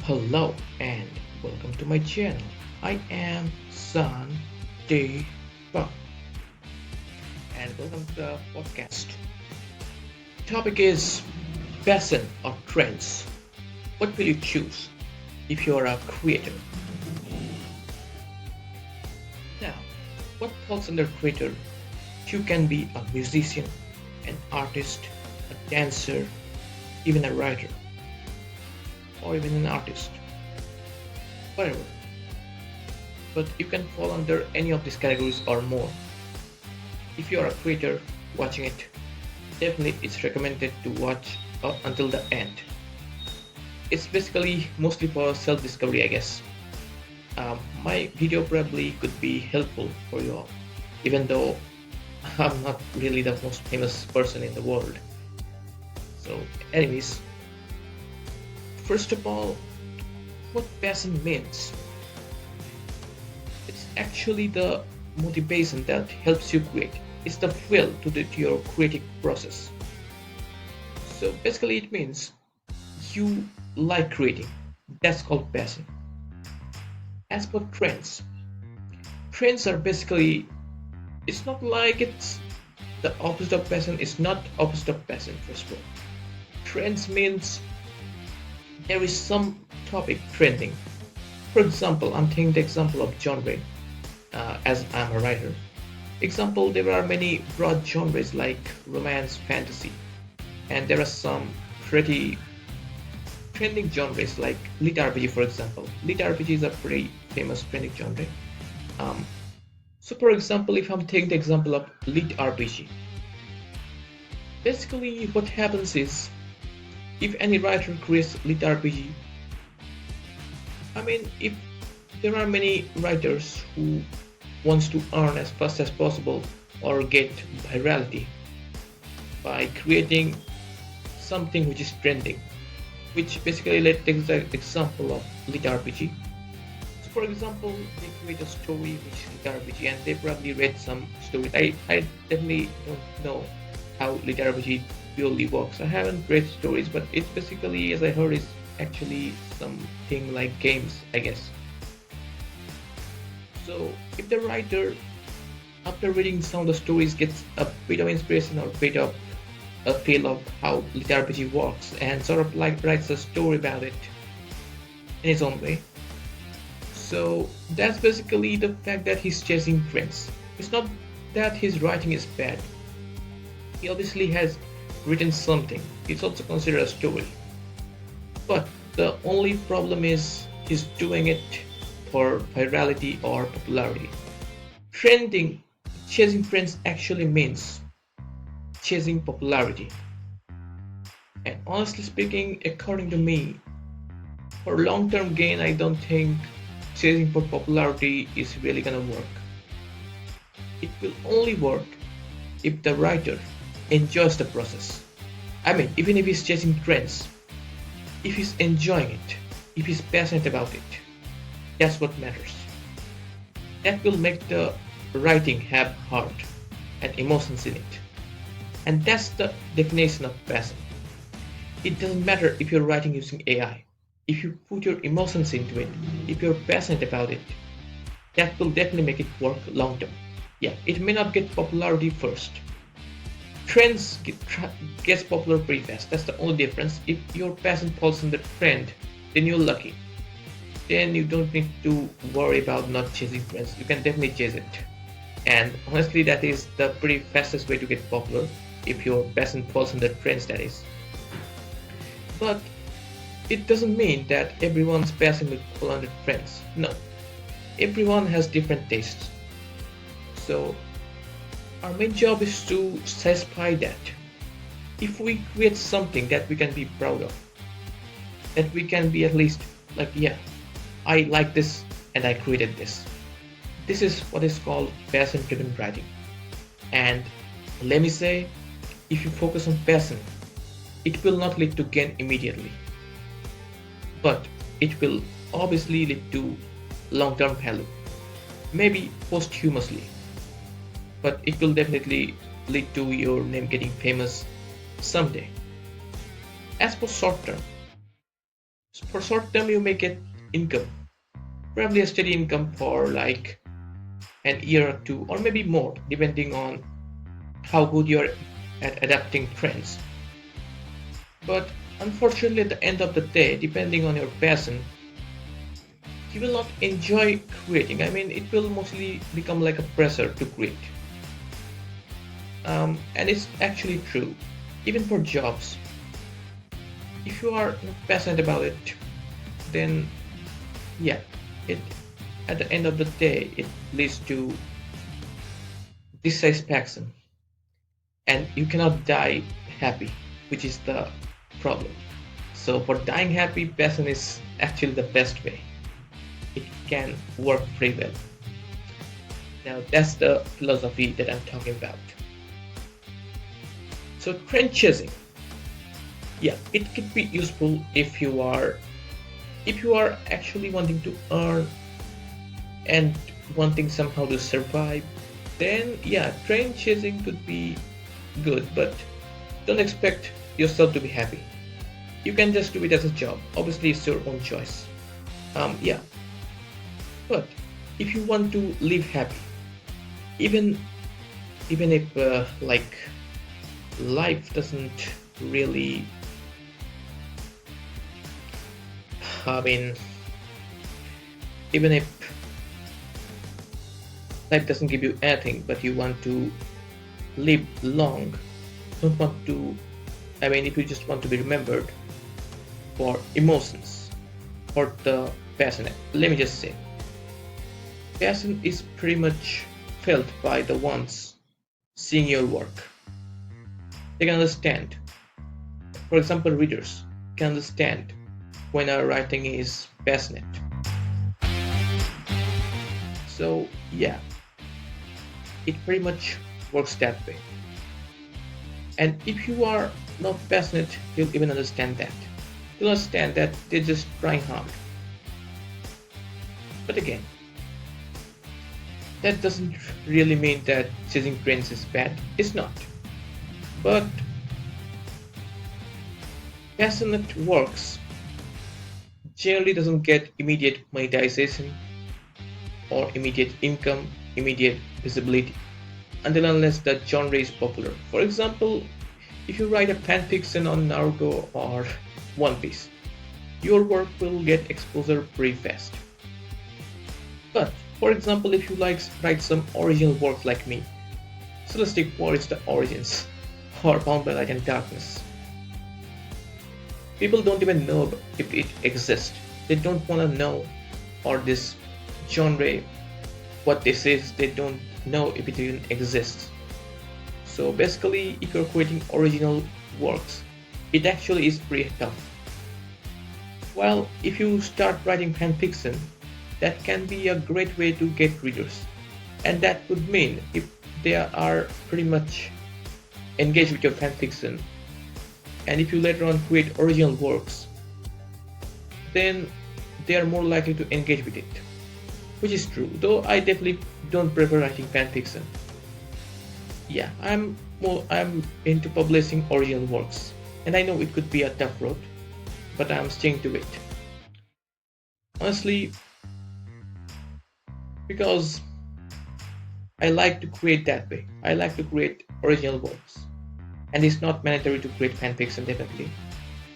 Hello and welcome to my channel. I am San De Ba and welcome to the podcast. Topic is passion or trends. What will you choose if you are a creator? Now, what falls under creator? You can be a musician, an artist, a dancer, even a writer, or even an artist, whatever. But you can fall under any of these categories or more. If you are a creator watching it, definitely it's recommended to watch until the end. It's basically mostly for self-discovery, I guess. My video probably could be helpful for you all, even though I'm not really the most famous person in the world. So, anyways, first of all, what passion means? It's actually the motivation that helps you create. It's the fuel to your creative process. So basically it means you like creating. That's called passion. As for trends, trends are basically, it's not like it's the opposite of passion. It's not opposite of passion, first of all. Trends means there is some topic trending. For example, I'm taking the example of genre, as I'm a writer. Example, there are many broad genres like romance, fantasy, and there are some pretty trending genres like lit RPG, for example. Lit RPG is a pretty famous trending genre. So for example, if I'm taking the example of lit RPG, basically what happens is if any writer creates lit RPG, if there are many writers who wants to earn as fast as possible or get virality by creating something which is trending, which basically, let's take the example of lit RPG. So for example, they create a story which is lit RPG and they probably read some stories. I definitely don't know how lit RPG purely works. I haven't read stories, but it's basically, as I heard, is actually something like games, I guess. So if the writer, after reading some of the stories, gets a bit of inspiration or a bit of a feel of how lit RPG works and sort of like writes a story about it in his own way. So that's basically the fact that he's chasing trends. It's not that his writing is bad. He obviously has written something. It's also considered a story. But the only problem is he's doing it for virality or popularity. Trending, chasing trends actually means chasing popularity. And honestly speaking, according to me, for long-term gain, I don't think chasing for popularity is really gonna work. It will only work if the writer enjoys the process. Even if he's chasing trends, if he's enjoying it, if he's passionate about it, that's what matters. That will make the writing have heart and emotions in it. And that's the definition of passion. It doesn't matter if you're writing using AI. If you put your emotions into it, if you're passionate about it, that will definitely make it work long term. Yeah, it may not get popularity first. Trends gets popular pretty fast. That's the only difference. If your passion falls in the trend, then you're lucky. Then you don't need to worry about not chasing trends. You can definitely chase it. And honestly, that is the pretty fastest way to get popular, if your passion falls in the trends, that is. But it doesn't mean that everyone's passion will fall under trends. No. Everyone has different tastes. So our main job is to satisfy that. If we create something that we can be proud of, that we can be at least like, yeah, I like this and I created this. This is what is called passion-driven writing. And let me say, if you focus on passion, it will not lead to gain immediately. But it will obviously lead to long-term value. Maybe posthumously. But it will definitely lead to your name getting famous someday. As for short term, For short term, you may get income, probably a steady income for like an year or two, or maybe more, depending on how good you're at adapting trends. But unfortunately, at the end of the day, depending on your passion, you will not enjoy creating. I mean, it will mostly become like a pressure to create. And it's actually true, even for jobs. If you are not passionate about it, then yeah, it at the end of the day it leads to dissatisfaction, and you cannot die happy, which is the problem. So for dying happy, passion is actually the best way. It can work pretty well. Now that's the philosophy that I'm talking about. So trend chasing, yeah, it could be useful if you are actually wanting to earn and wanting somehow to survive. Then yeah, trend chasing could be good, but don't expect yourself to be happy. You can just do it as a job. Obviously, it's your own choice. Yeah, but if you want to live happy, even even if like life doesn't really, I mean, even if life doesn't give you anything, but you want to live long, don't want to, I mean, if you just want to be remembered for emotions or the passion, let me just say, passion is pretty much felt by the ones seeing your work. They can understand. For example, readers can understand when our writing is passionate. So yeah, it pretty much works that way. And if you are not passionate, you'll even understand that. You'll understand that they're just trying hard. But again, that doesn't really mean that chasing trends is bad. It's not. But passionate works generally doesn't get immediate monetization or immediate income, immediate visibility, until unless the genre is popular. For example, if you write a fanfiction on Naruto or One Piece, your work will get exposure pretty fast. But for example, if you like write some original work like me, Celestic War is the origins, or Bound by Light and Darkness, people don't even know if it exists. They don't want to know, or this genre, what this is, they don't know if it even exists. So basically, if you're creating original works, it actually is pretty tough. Well, if you start writing fanfiction, that can be a great way to get readers. And that would mean if they are pretty much engaged with your fanfiction, and if you later on create original works, then they are more likely to engage with it. Which is true, though I definitely don't prefer writing fanfiction. Yeah, I'm into publishing original works, and I know it could be a tough road, but I'm sticking to it. Honestly, because I like to create that way. I like to create original works. And it's not mandatory to create fanfiction, definitely.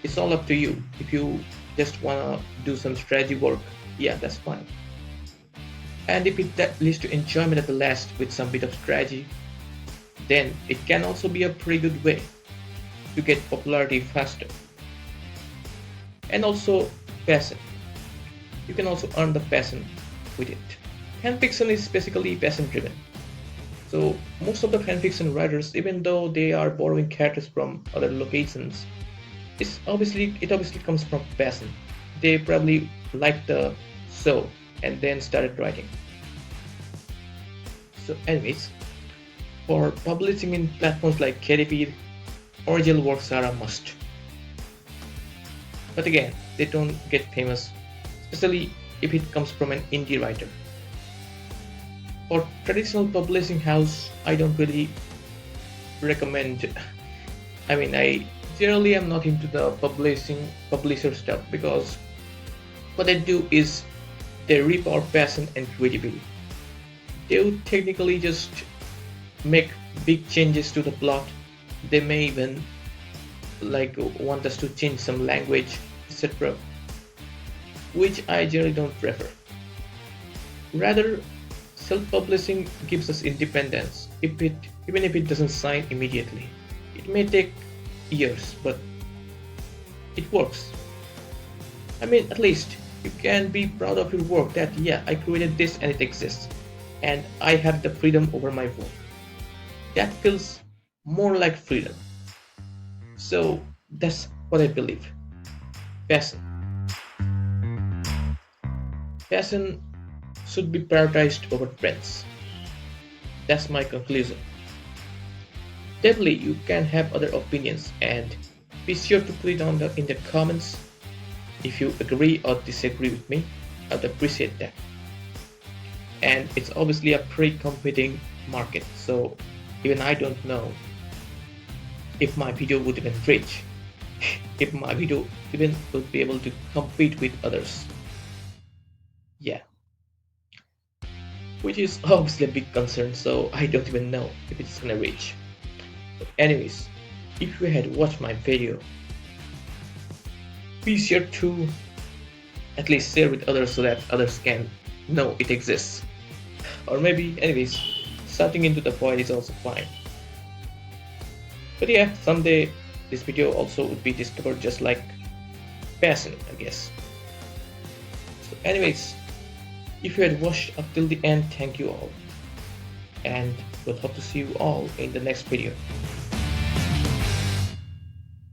It's all up to you. If you just wanna do some strategy work, yeah, that's fine. And if it that leads to enjoyment at the last with some bit of strategy, then it can also be a pretty good way to get popularity faster. And also passion. You can also earn the passion with it. Fanfiction is basically passion driven. So most of the fanfiction writers, even though they are borrowing characters from other locations, it obviously comes from passion. They probably liked the show and then started writing. So anyways, for publishing in platforms like KDP, original works are a must. But again, they don't get famous, especially if it comes from an indie writer. For traditional publishing house, I don't really recommend. I mean, I Generally, I'm not into the publisher stuff because what they do is they rip our passion and creativity. They would technically just make big changes to the plot. They may even like want us to change some language, etc., which I generally don't prefer. Rather, self-publishing gives us independence. Even if it doesn't sign immediately, it may take years, but it works. I mean, at least you can be proud of your work that, yeah, I created this and it exists, and I have the freedom over my work. That feels more like freedom. So that's what I believe. Passion. Passion should be prioritized over trends. That's my conclusion. Definitely, you can have other opinions and be sure to put it in the comments if you agree or disagree with me. I'd appreciate that. And it's obviously a pre-competing market, so even I don't know if my video would even reach, if my video even would be able to compete with others. Yeah, which is obviously a big concern, so I don't even know if it's gonna reach. But anyways, if you had watched my video, be sure to at least share with others so that others can know it exists. Or maybe, anyways, starting into the point is also fine. But yeah, someday this video also would be discovered just like passion, I guess. So anyways, if you had watched up till the end, thank you all. And we'll hope to see you all in the next video.